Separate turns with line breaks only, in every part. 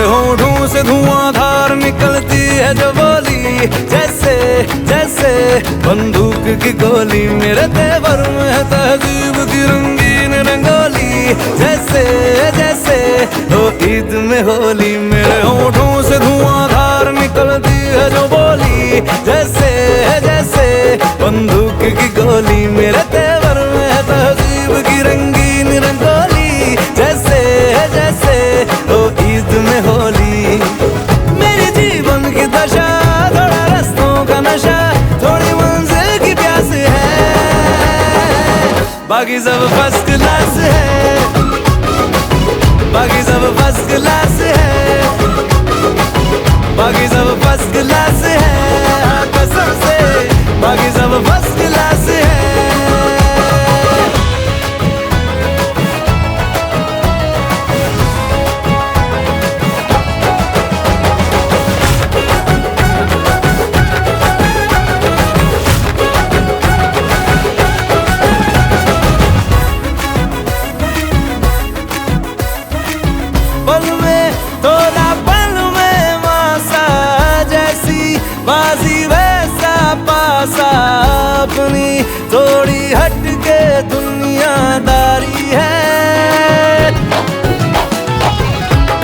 होठों से धुआंधार निकलती है जो बोली, जैसे जैसे बंदूक की गोली। मेरे तेवर में है तहजीब की रंगीन रंगोली, जैसे जैसे हो ईद में होली। मेरे होठों से धुआंधार निकलती है जो बोली, जैसे जैसे बंदूक की गोली। मेरे तेवर में है तहजीब की रंगीन रंगोली, जैसे जैसे हो ईद में होली। मेरी जीवन की दशा थोड़ा रस्तों का नशा, थोड़ी मंजिल की प्यास है, बाकी सब फर्स्ट क्लास है, बाकी सब फर्स्ट क्लास है, बाकी सब फर्स्ट क्लास है, कसम से बाकी सब फर्स्ट क्लास है। पल में तोला पल में मासा, जैसी बाजी वैसा पासा। अपनी थोड़ी हटके दुनियादारी है,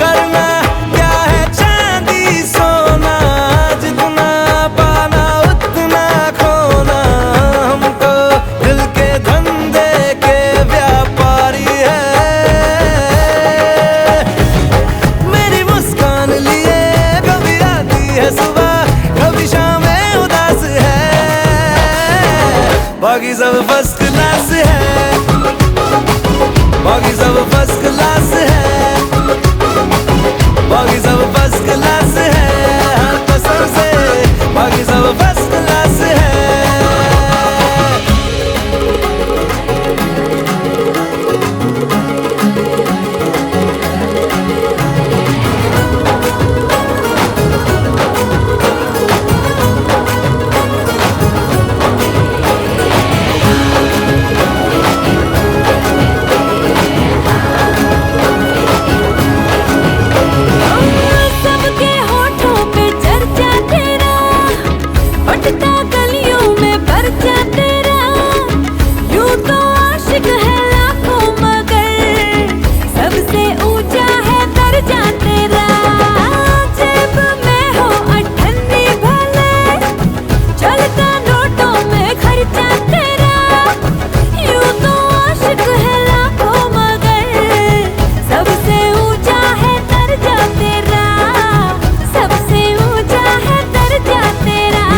करना क्या है चांदी सोना, जितना पाना उतना खोना। हम तो दिल के धंधे के व्यापारी है, कभी शामें उदास है, बाकी सब फर्स्ट क्लास है, बाकी सब फर्स्ट क्लास है, बाकी सब फर्स्ट क्लास है, हर कसम से बाकी सब फर्स्ट क्लास है।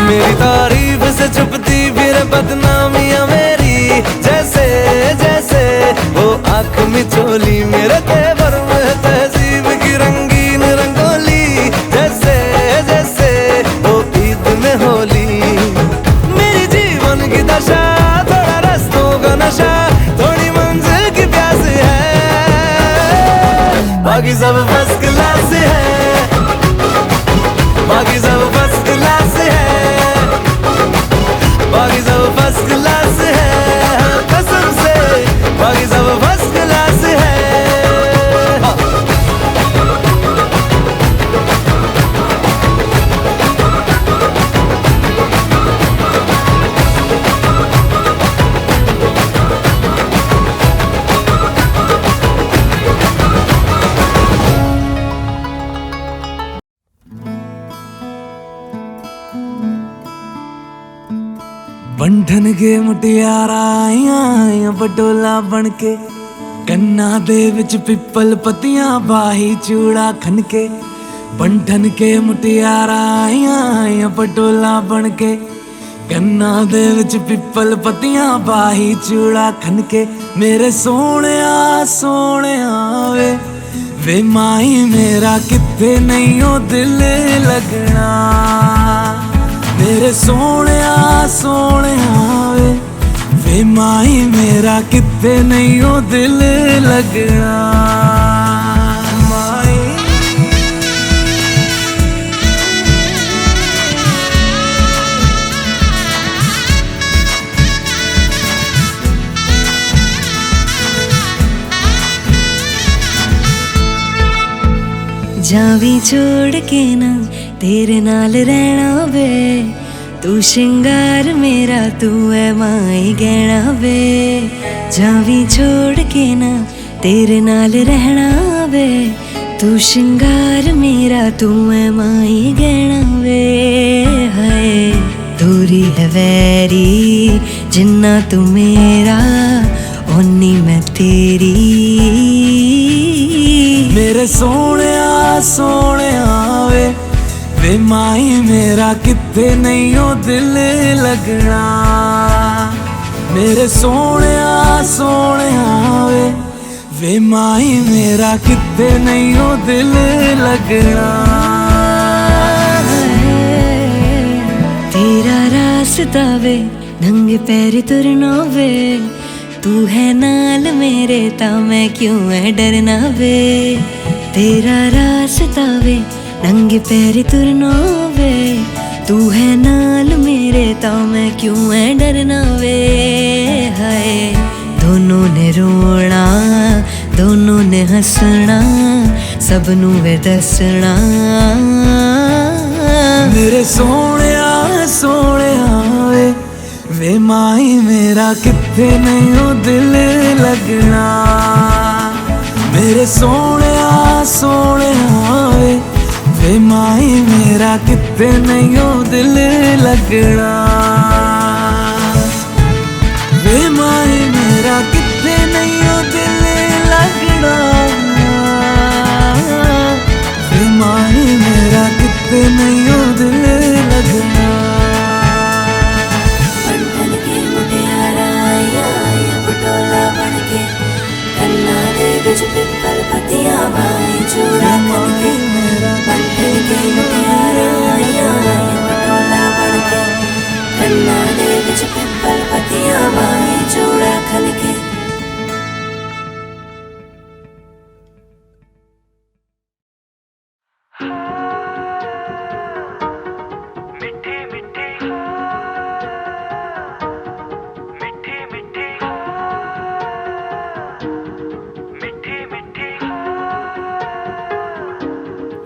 मेरी तारीफ से छुपती फिर बदनामियां मेरी, जैसे जैसे वो आंख में चोली। मेरे तेवर में तहजीब की रंगीन रंगोली, जैसे जैसे वो ईद में होली। मेरी जीवन की दशा थोड़ा रस्तों का नशा, थोड़ी मंजिल की प्यास है, बाकी सब फर्स्ट क्लास है, बाकी सब फर्स्ट क्लास है, बाकी सब फर्स्ट क्लास है, कसम से बाकी सब फर्स्ट क्लास है। बंधन के मुटियारा आइयां बटोला बनके, कन्ना दे विच पिपल पतियां बाही चूड़ा खनके। बंधन के मुटियारा आइयां बटोला बनके, कन्ना दे विच पिपल पतियां बाही चूड़ा खनके। मेरे सोहणिया सोहणिया वे वे माई मेरा किथे नहीं ओ दिल लगना। मेरे सोहणिया सोहणिया वे माई मेरा किथे नहीं ओ दिल लगना।
जावी छोड़ के ना तेरे नाल रहना वे, तू शिंगार मेरा तू है माई गहना वे। जावी छोड़ के ना तेरे नाल रहना वे, तू शिंगार मेरा तू है माई गहना वे। हाय दूरी है वैरी जिन्ना तू मेरा, ओनी मैं तेरी।
मेरे सोने वे माई मेरा किते नहीं हो दिल लगना। मेरे सोने वे माई मेरा किते नहीं हो दिल लगना।
तेरा रास्ता वे नंगे पैर तुरना वे, तू है नाल मेरे ता मैं क्यों है डरना वे। तेरा रास्ता वे नंगे पैर तुरना वे, तू है नाल मेरे ता मैं क्यों है डरना वे। हाय दोनों ने रोना दोनों ने हंसना, सबनू वे दसना।
मेरे सोने वे माई मेरा किथे नहीं हो दिल लगना। मेरे सोने वे माई मेरा किथे नहीं हो दिल लगना। वे माई मेरा किथे नहीं हो दिल लगना। वे माई मेरा किथे नहीं हो दिल लगना।
पिपल पतियां भाई चूड़ा करके, बंधन के मुटियारा आया पटोला बनके। कन्ना दे विच पिपल पतियां भाई चूड़ा खनके।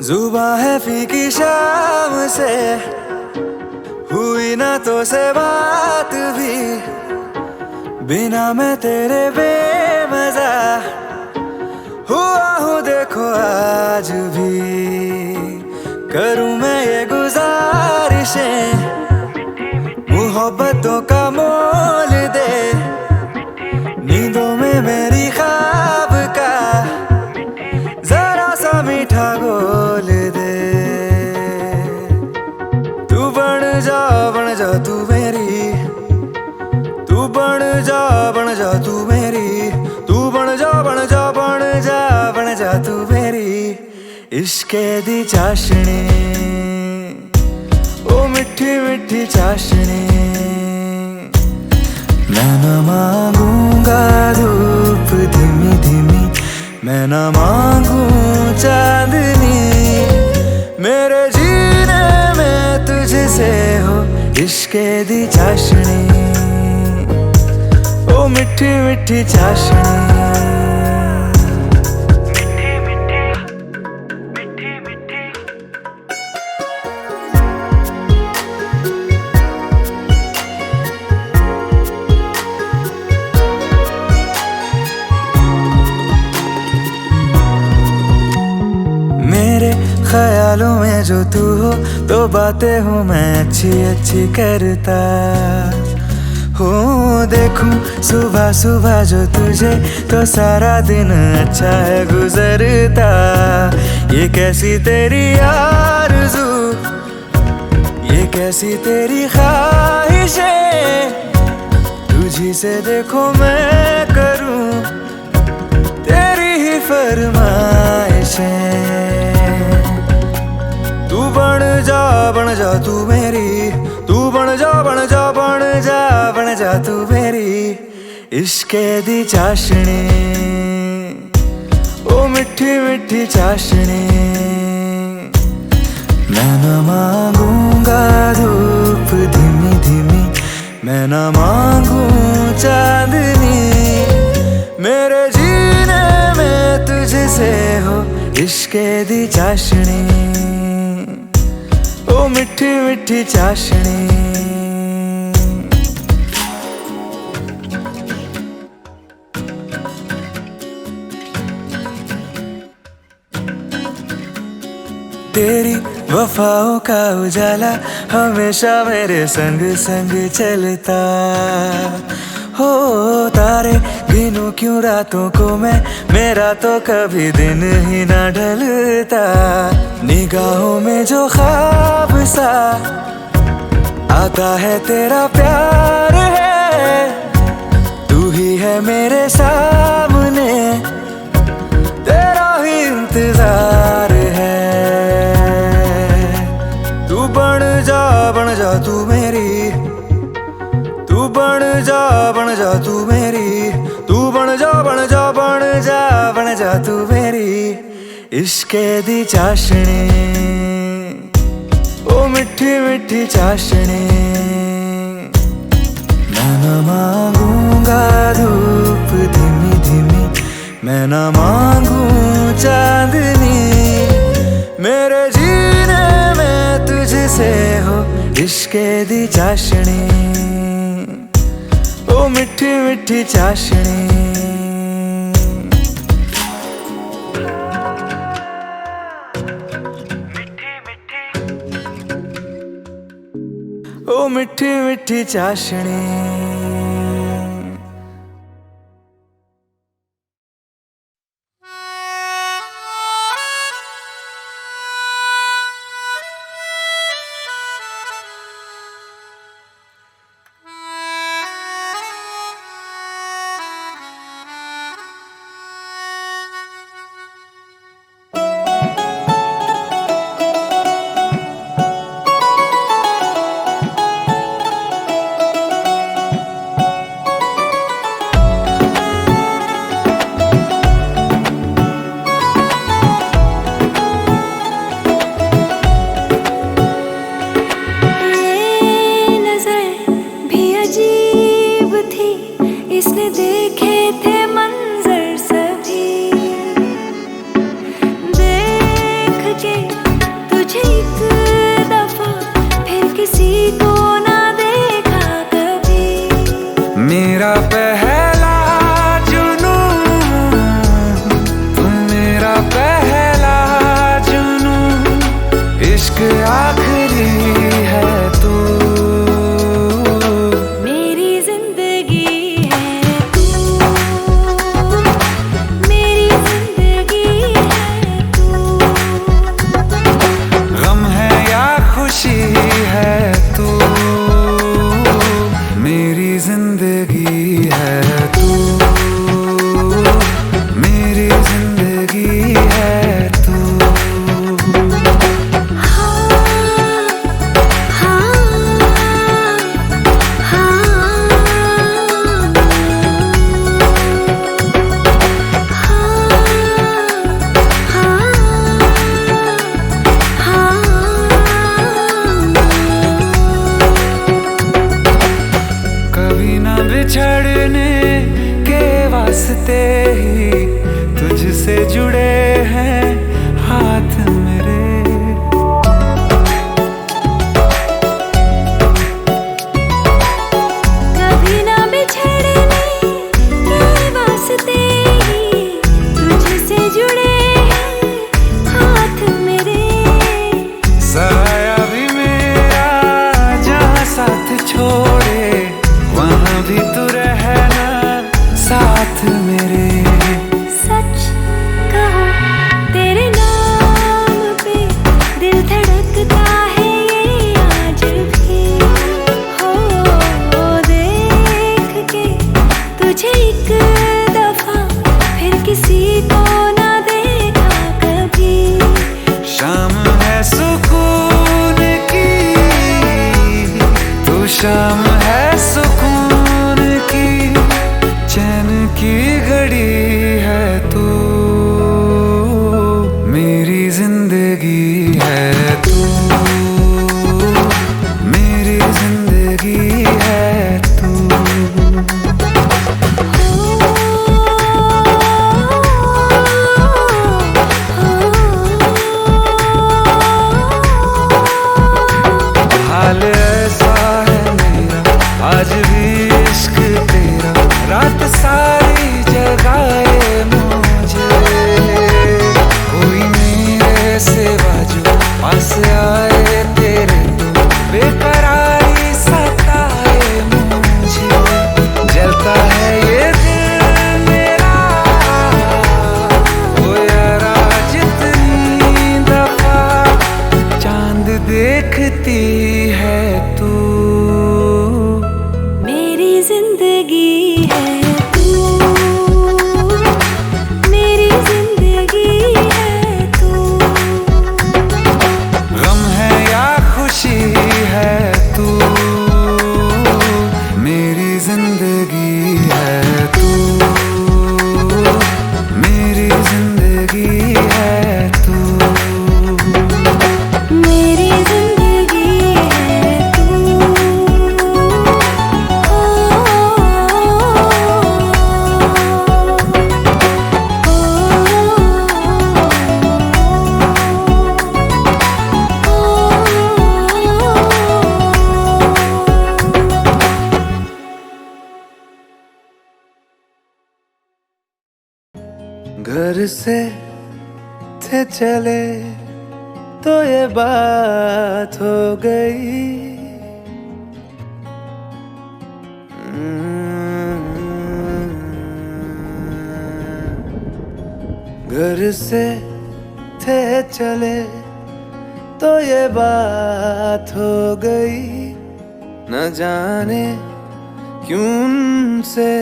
जुबां है फीकी शाम से, हुई ना तो से बात भी, बिना मैं तेरे बेमजा हुआ हूँ देखो आज भी। करूँ मैं ये गुजारिशें मोहब्बतों का मोल दे, नींदों में मेरी ख्वाब का जरा सा मीठा घोल दे। तू बन जा तू मेरी, तू बन जा तू मेरी, तू बन जा तू मेरी। इश्के दी चाशनी ओ मिठी मिठी चाशनी, मैं न मांगूंगा धूप धीमी धीमी, मैं न मांगू चांदनी। मेरे जीने में तुझसे हो इश्के दी चाशनी, ओ मिठी मिठी चाशनी। ख्यालों में जो तू हो तो बातें हूँ मैं अच्छी अच्छी करता हूँ। देखूं सुबह सुबह जो तुझे तो सारा दिन अच्छा है गुजरता। ये कैसी तेरी आरज़ू, ये कैसी तेरी ख्वाहिशें, तुझी से देखो मैं करूँ तेरी ही फरमाइशें। तू बन जा तू मेरी, तू बन जा तू मेरी। इश्के दी चाशनी ओ मिठी मिठी चाशनी, मैं न मांगूंगा धूप धीमी धीमी, मैं न मांगू चांदनी। मेरे जीने में तुझसे हो इश्क इश्के दी चाशनी, ओ मिठी मिठी चाशनी। तेरी वफाओं का उजाला हमेशा मेरे संग संग चलता हो। तारे गिनूं क्यों रातों को मैं, मेरा तो कभी दिन ही ना ढलता। निगाहों में जो ख्वाब सा आता है तेरा प्यार है, तू ही है मेरे सामने, तेरा ही इंतजार है। तू बन जा तू मेरी, तू बन जा तू मेरी, तू बन जा तू मेरी। इश्के दी चाशनी, ओ मिठी मिठी चाशनी। मैं ना मांगूंगा धूप धीमी धीमी, मैं ना मांगू चांदनी, मेरे जीने में तुझसे हो इश्के दी चाशनी, ओ मिठी मिठी चाशनी। ओ मिठी मिठी चाशनी।
इसने देखे थे मंजर सभी, देख के तुझे एक दफा फिर किसी को ना देखा कभी।
मेरा पहला जुनून, तू मेरा पहला जुनून, इश्क आखिरी है तू। बिछड़ने के वास्ते ही तुझसे जुड़े हैं हाथ मेरे।
कभी ना बिछड़ने के वास्ते ही तुझसे जुड़े हैं हाथ मेरे।
साया भी मेरा जहाँ साथ छोड़े, वहाँ भी तू रहना साथ मेरे।
सच कहो तेरे नाम पे दिल धड़कता है ये आज भी। हो देख के तुझे एक दफा फिर किसी को ना देखा कभी।
शाम है सुकून की, तू शाम है सुकून की, चैन की घड़ी है तू, मेरी जिंदगी है तू, मेरी जिंदगी है तू।
हो
देखती है तू,
मेरी जिंदगी है तू, मेरी जिंदगी है तू।
गम है या खुशी है तू, मेरी जिंदगी है तू, मेरी जिंदगी है तू,
मेरी जिंदगी है तू।
घर से थे चले तो ये बात हो गई, घर से थे चले तो ये बात हो गई, न जाने क्यों उनसे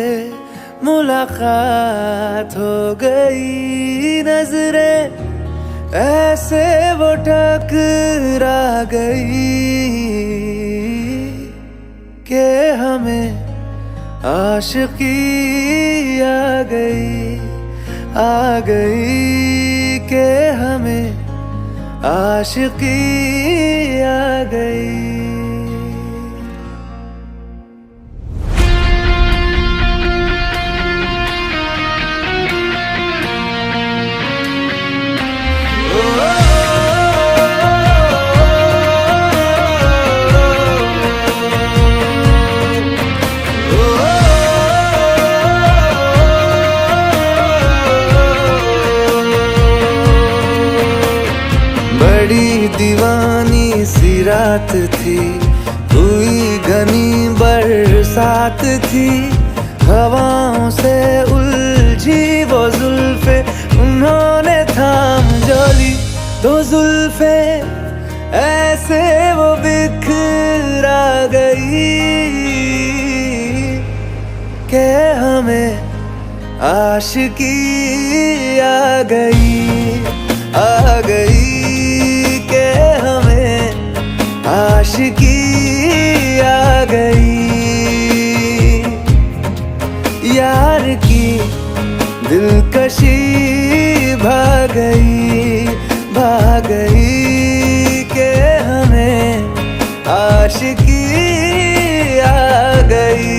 मुलाकात हो गई, नजरें ऐसे वो टकरा गई कि हमें आशिकी आ गई कि हमें आशिकी आ गई। बड़ी दीवानी सी रात थी, हुई घनी बरसात थी, हवाओं से उलझी वो जुल्फे, उन्होंने थाम जो ली दो जुल्फे, ऐसे वो बिखरा गई कि हमें आशिकी आ गई कि हमें आशिकी आ गई। यार की दिलकशी भाग गई कि हमें आशिकी आ गई।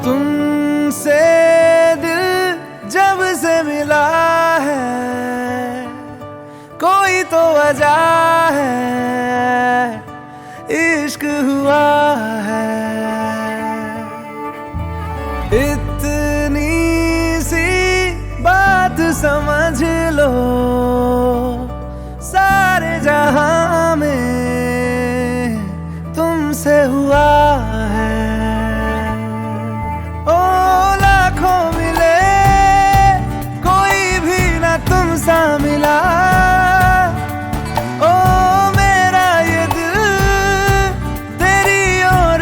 तुमसे दिल जब से मिला है, कोई तो वजह है, इश्क हुआ है। इतनी सी बात समझ लो, सारे जहां में तुमसे हुआ है। ओ लाखों मिले, कोई भी ना तुम सा मिला, ओ मेरा ये दिल तेरी ओर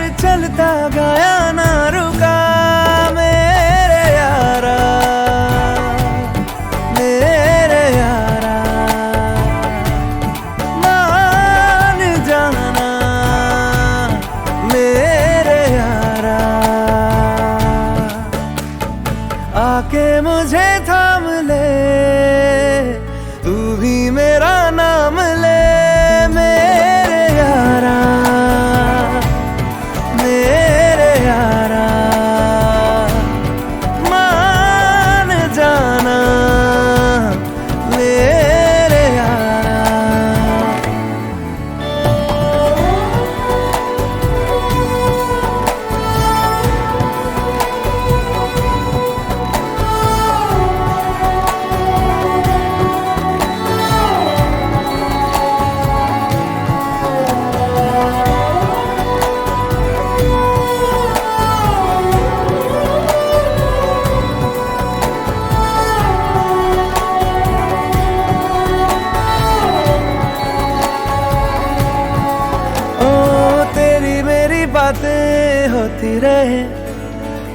बातें होती रहे,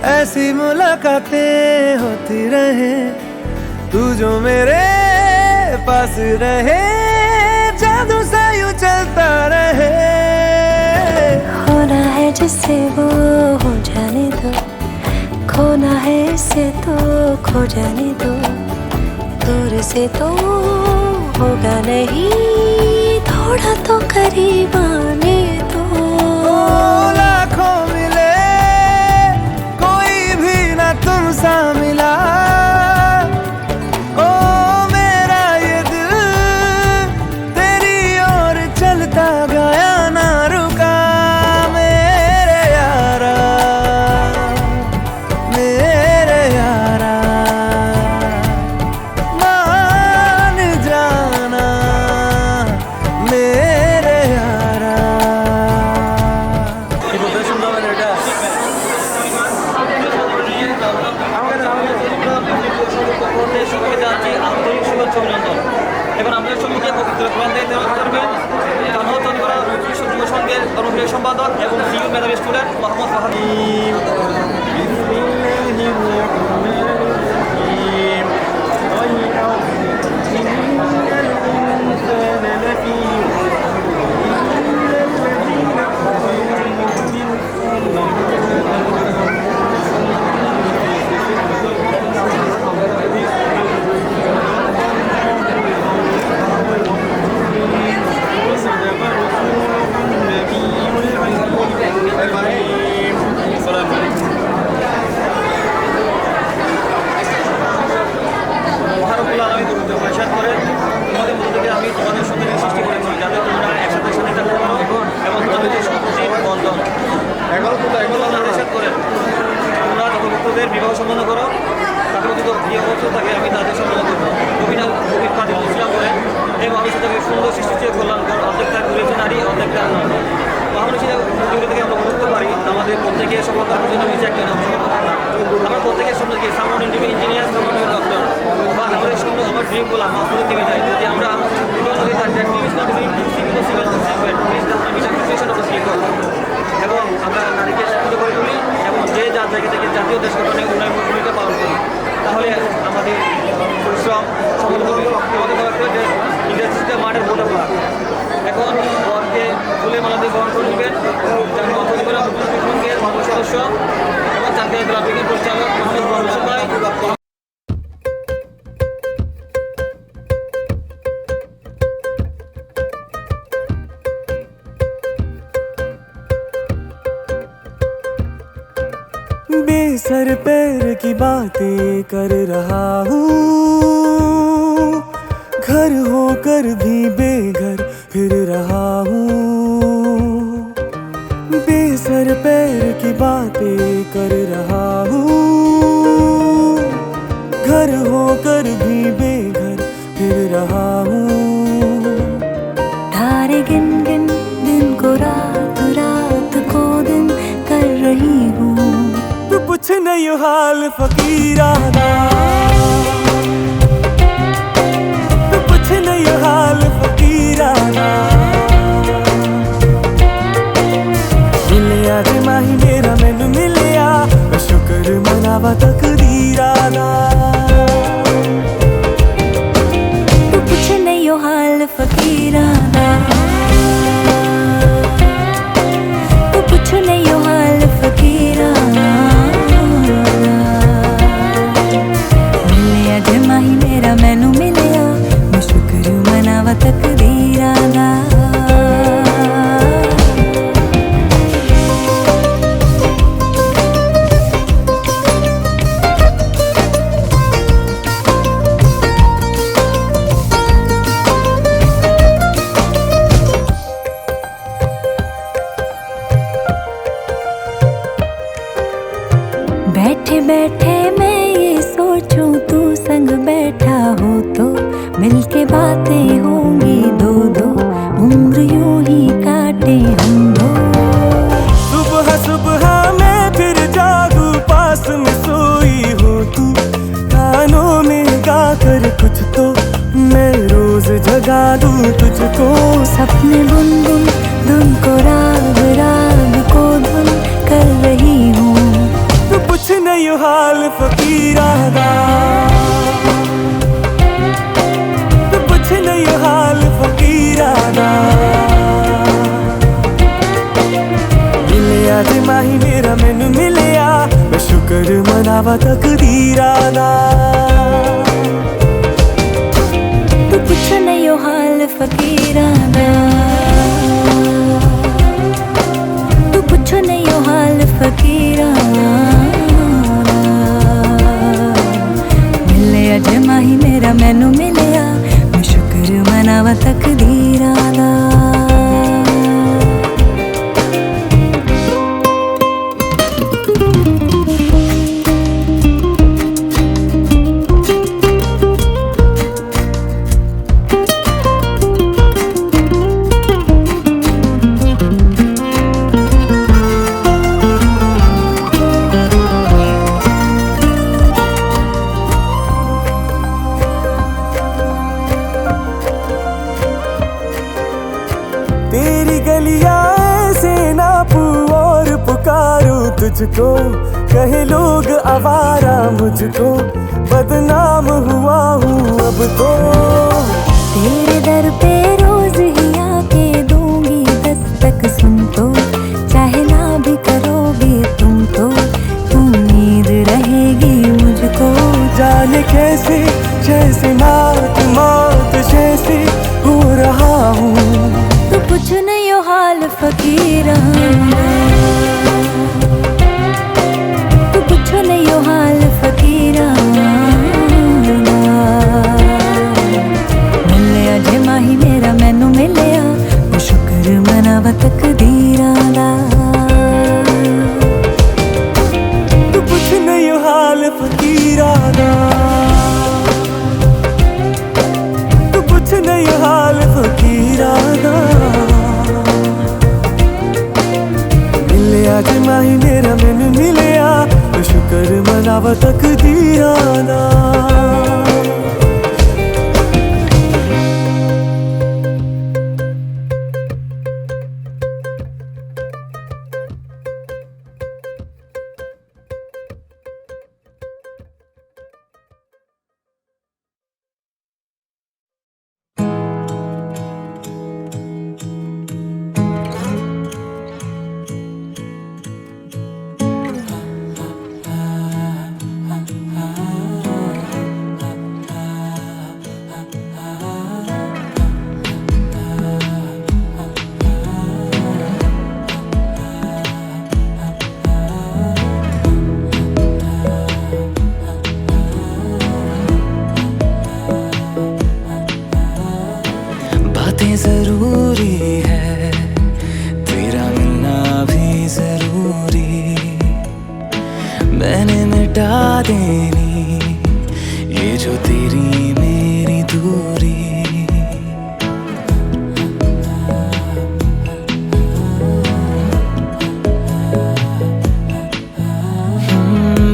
ऐसी मुलाकातें होती रहे, तू जो मेरे पास रहे, जादू सा यूं चलता रहे।
होना है जिससे वो हो जाने दो, खोना है इससे तो खो जाने दो, दूर से तो होगा नहीं, थोड़ा तो करीब आने दो।
लाखों मिले कोई भी ना तुम सा मिला, ओ मेरा ये दिल तेरी ओर चलता गया ना रुका। मेरे यारा मेरे यारा मान जाना मेरे यारा।
আন্তরিক শুভেচ্ছা অভিনন্দন। এখন আমাদের সম্মুখে পবিত্র কোরআন দিয়ে তেলাওয়াত করবেন কানহাত তনকরা যুব সংঘের কর্মক্রিয়া সম্পাদক এবং সিইও মেধাবী স্টুডেন্ট মোহাম্মদ ফাহাদ। আমি তোমাদের সাথে সৃষ্টি করেছি যাতে তোমরা একসাথে সাথে থাকতে পারো এবং তোমাদের সম্পত্তি বন্ধন নিষেধ করে তোমরা যত ভক্তদের বিবাহ সম্পন্ন করো তাদের যদি প্রিয় বস্তু থাকে আমি তাদের সম্পন্ন করবো। কবির কাজী মুসলাম করেন এই মানুষের থেকে সুন্দর সৃষ্টি চেয়ে কল্যাণকর অর্ধেক তার ঘুরেছে নারী অর্ধেক তার নয়। মহানুষীরা যেগুলো থেকে আমরা বুঝতে পারি আমাদের প্রত্যেকের সফলতার পিছনে রয়েছে একটা নাম আমরা প্রত্যেকের সামনে গিয়ে সামন ইঞ্জিনিয়ার সামন ডক্টর বা আমাদের সামনে আমার ড্রিমগুলো আমার শুরু থেকে যায় যদি আমরা এবং আমরা নারীকে শিক্ষিত করে তুলি এবং যে যার জায়গা থেকে জাতীয় দেশ গঠনে উন্নয়ন ভূমিকা পালন করি তাহলে আমাদের পরিশ্রম সফল হবে। যে ইন্ডাস্ট্রিতে মাঠের ভোটা পড়া এখন বরকে ফুলে মালাতে গ্রহণ করে নেবেন যার অর্থনীতিরা সঙ্গের সদস্য এবং জাতীয় গ্রাফিকের পরিচালক মোহাম্মদ সবাই।
बेसर पैर की बातें कर रहा हूँ, घर होकर भी बेघर फिर रहा हूँ। बेसर पैर की बातें कर रहा हूँ, घर होकर भी बेघर फिर रहा हूँ।
तारे गिन गिन दिन को रात, रात को दिन कर रही हूँ।
तू पूछ नहीं हाल फकीराना, तू पूछ नहीं हाल फकीराना। मिलिया जे माही मेरा मैनू मिलिया, मैं शुक्र मनावा तकदीराना।
तू पूछ नहीं हाल फकीराना, तू पूछ नहीं हाल फकीराना। मिलिया जे माही मेरा मैनू मिलिया, मैं शुक्र मनावा तकदीराना। बैठे बैठे मैं ये सोचूं तू संग बैठा हो तो मिलके बातें होंगी दो दो, उम्र यूं ही काटे हम दो।
सुबह सुबह मैं फिर जागू पास में सोई हो तू, कानों में गा कर कुछ तो मैं रोज जगा दूं तुझको।
सपने बुन बुन धुन को राग, राग को धुन
अज माही मेरा मैनू मिलिया, मैं शुक्र मनावा तकदीरा दा।
तू पुछ नहीं हाल फकीरा दा, तू पुछ नहीं हाल फकीरा दा। मिले अज माही मेरा मैनू मिलिया, मैं शुक्र मनावा तकदीरा दा।
तेरी गलियां ऐसे नापू और पुकारूं तुझको, कहे लोग आवारा मुझको, बदनाम हुआ हूँ अब तो।
तेरे दर पे रोज ही आके दूंगी दस्तक, सुन तो चाहे ना भी करोगे तुम तो, उम्मीद रहेगी मुझको।
जाने कैसे जैसे मौत मौत जैसे हो रहा हूँ।
तू कुछ नहीं हो हाल फकीरा, तू कुछ नहीं हो हाल फकीरा। मिले अज माही मेरा मैनू मिलिया, मैं शुक्र मनावा तकदीरा दा।
तू कुछ नहीं हो हाल फकीरा दा, तू कुछ नहीं हो हाल फकीरा दा। अज माही मेरा मैनू मिलिया, मैं शुक्र मनावा तकदीरा दा। जरूरी है, तेरा मिलना भी जरूरी, मैंने मिटा देनी ये जो तेरी मेरी दूरी।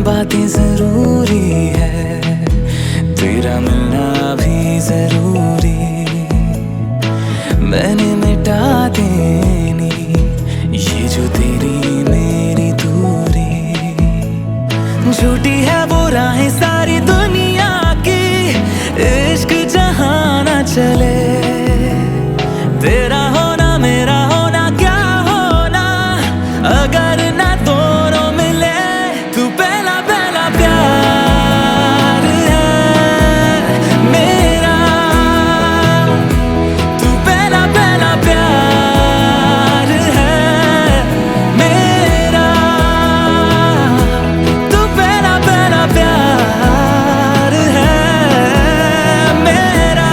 बातें जरूरी है, तेरा मिलना भी जरूरी, मैंने मिटा देनी ये जो तेरी मेरी दूरी। झूठी है वो राहें सारी दुनिया की, इश्क जहाँ ना चले, तेरा होना मेरा होना क्या होना अगर ना दोनों मिले। तू पहला पहला प्यार है मेरा, तू पहला पहला प्यार है मेरा, तू पहला पहला प्यार है मेरा,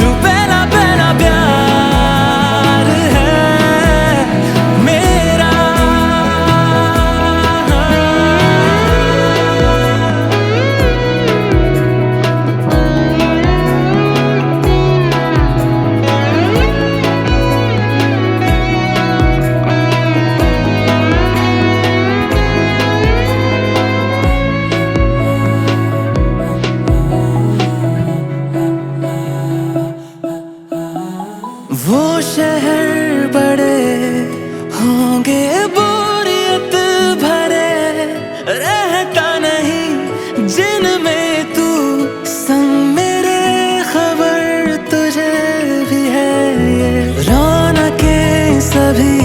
तू पहला पहला प्यार है मेरा। वो शहर बड़े होंगे बोरियत भरे, रहता नहीं जिनमें तू संग मेरे, खबर तुझे भी है ये रौनकें सभी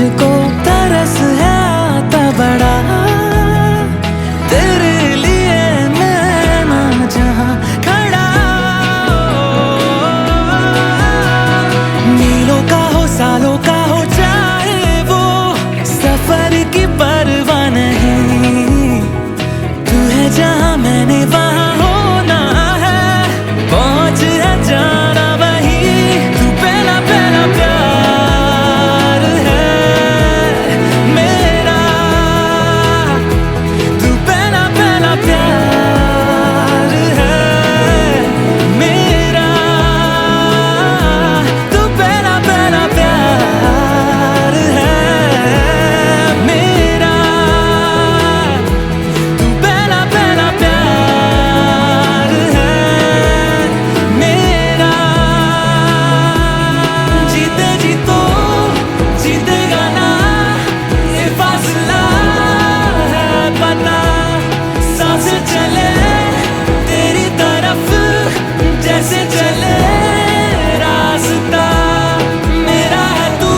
मुझको तरस है आता बड़ा, तेरे लिए मैं ना जहां खड़ा। मीलों का हो सालों का हो चाहे वो, सफर की परवाह नहीं। तू है जहां मैंने वहां होना है, पहुंच है जाना वही। तू पहला पहला प्यार है मेरा, तू पहला पहला प्यार है मेरा, तू पहला पहला प्यार है मेरा, तू पहला पहला प्यार है मेरा। जीते जी तो जीतेगा ना, ये फासला है पता। सांसें चले तेरी तरफ जैसे चले रास्ता। मेरा है तू,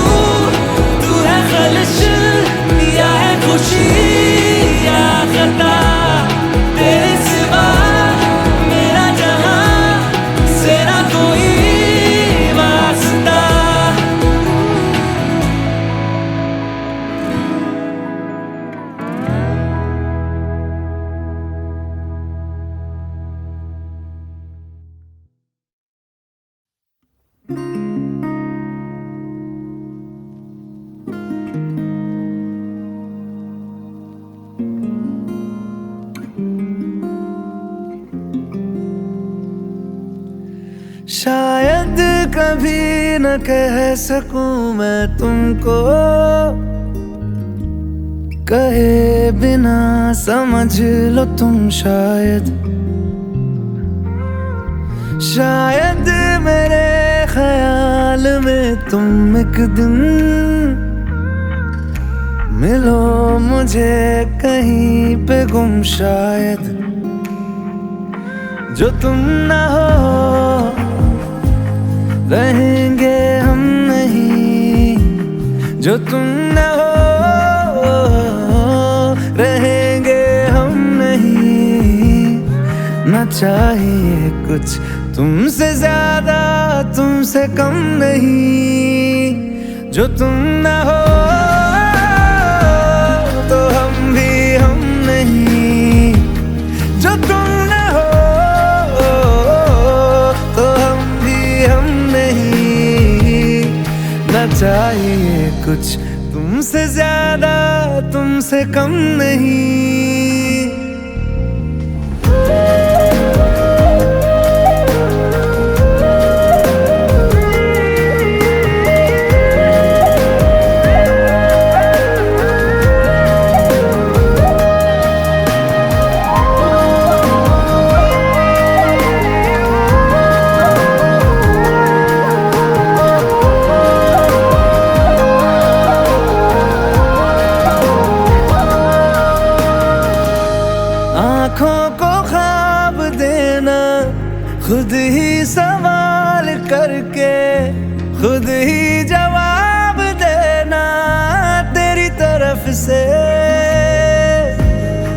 तू है खलिश या है खुशी या खता। तेरे सिवा मेरा जहां से ना कोई वास्ता। शायद कभी न कह सकूं मैं तुमको, कहे बिना समझ लो तुम शायद। शायद मेरे ख्याल में तुम एक दिन मिलो मुझे कहीं पे गुम शायद। जो तुम ना हो रहेंगे हम नहीं, जो तुम ना हो रहेंगे हम नहीं। ना चाहिए कुछ तुमसे ज्यादा तुमसे कम नहीं। जो तुम ना हो तो हम भी हम नहीं, जो तुम ना हो तो हम भी हम नहीं। ना चाहिए कुछ तुमसे ज्यादा तुमसे कम नहीं। आँखों को ख्वाब देना, खुद ही सवाल करके खुद ही जवाब देना तेरी तरफ से।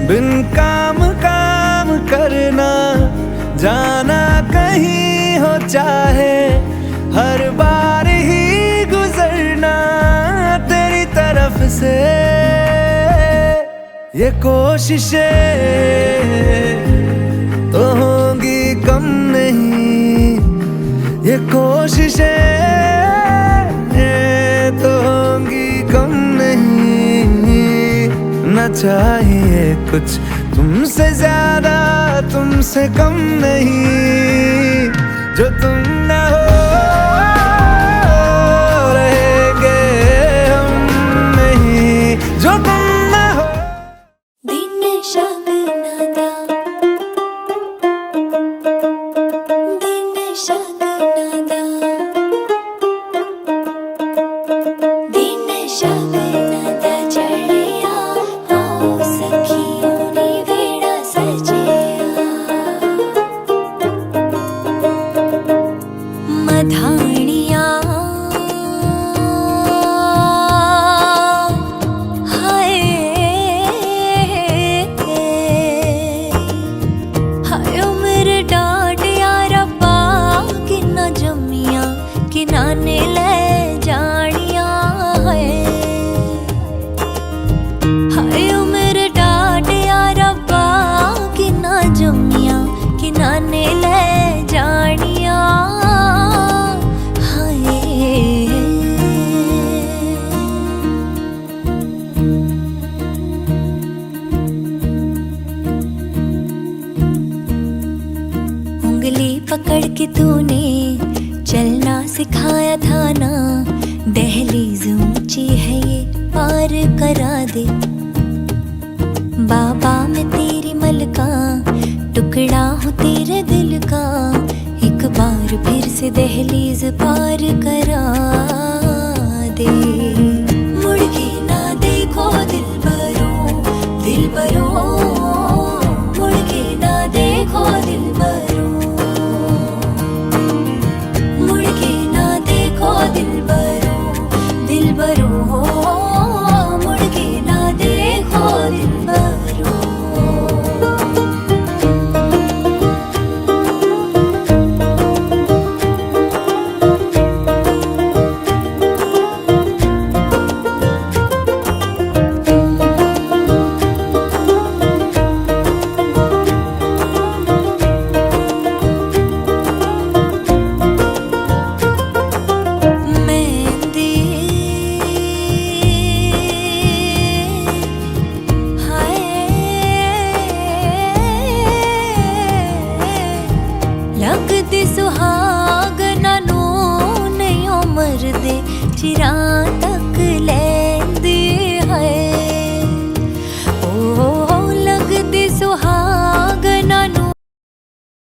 बिन काम काम करना, जाना कहीं हो चाहे, हर बार ही गुजरना तेरी तरफ से। ये कोशिशें तो होंगी कम नहीं, ये कोशिशें तो होंगी कम नहीं। न चाहिए कुछ तुमसे ज्यादा तुमसे कम नहीं। जो तुम ना हो रहेंगे हम नहीं, जो तुम ना हो।
करा दे। बाबा मैं तेरी मलका, टुकड़ा हूँ तेरे दिल का, एक बार फिर से दहलीज पार करा दे। मुड़ के ना देखो दिलबरो, दिलबरो, मुड़ के ना देखो दिलबरो, मुड़ के ना देखो दिलबरो, दिलबरो, मुड़ के ना देखो दिलबरो। लगदी सुहागना नू नहीं उमर दे चिरां